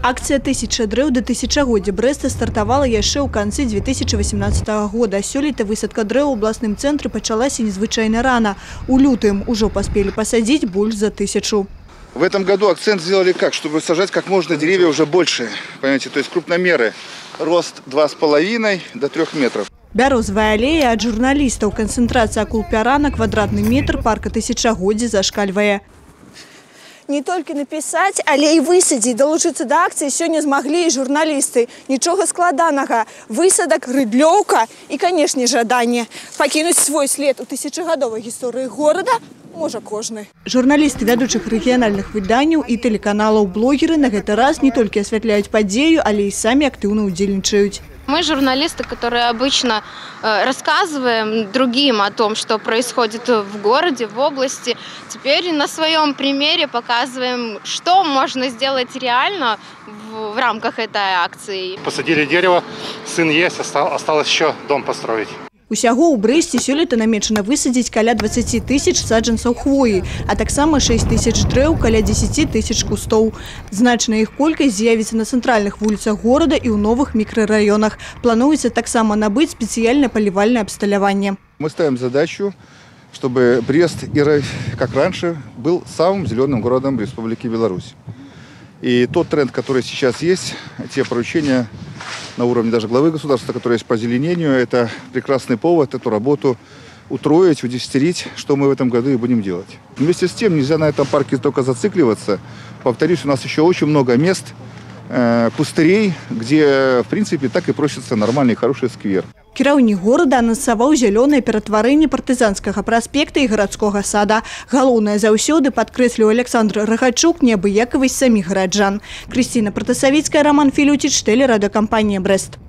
Акция «1000 дрэў да тысячагоддзя Брэста» стартовала яшчэ ў канцы 2018 года. Сёлета высадка дрэў у абласным цэнтры пачалася незвычайна рано. У лютым уже поспели посадить больше за 1000. В этом году акцент сделали как? Чтобы сажать как можно деревья уже больше. Понимаете, то есть крупномеры. Рост 2,5 до 3 метров. Бярозавая аллея от журналистов. Концентрация акулпяра на квадратный метр парка тысячагоддзя зашкальвае. Не только написать, але и высадить. Долучиться до акции сегодня смогли и журналисты. Ничего складаного. Высадок, рыдлёўка и, конечно, жадание покинуть свой след у тысячегодовой истории города может кожны. Журналисты ведущих региональных выданняў и телеканалов блогеры на этот раз не только осветляют подею, але и сами активно удзельнічаюць. Мы журналисты, которые обычно рассказываем другим о том, что происходит в городе, в области. Теперь на своем примере показываем, что можно сделать реально в рамках этой акции. Посадили дерево, сын есть, осталось еще дом построить. Усяго ў Брэсце сёлета намечана высадзіць каля 20 000 саджанцаў хвоі, а таксама 6 000 дрэў, каля 10 000 кустоў. Значная іх колькасць з'явіцца на цэнтральных вуліцах горада і ў новых мікрараёнах. Плануецца таксама набыць спецыяльнае палівальнае абсталяванне. Мы ставим задачу, чтобы Брест, как раньше, был самым зеленым городом Республики Беларусь. И тот тренд, который сейчас есть, те поручения на уровне даже главы государства, которые есть по озеленению, это прекрасный повод эту работу утроить, удесятерить, что мы в этом году и будем делать. Вместе с тем нельзя на этом парке только зацикливаться. Повторюсь, у нас еще очень много мест, пустырей, где, в принципе, так и просится нормальный, хороший сквер. Кіраўнік горада анансаваў зялёнае ператварэнне партызанскага праспекта і гарадскога сада. Галоўнае заўсёды, падкрэсліў Александр Рагачук, неабыякавасць саміх гараджан. Крысціна Протасавіцкая, Роман Філюціч, тэлерадыёкампанія «Брэст».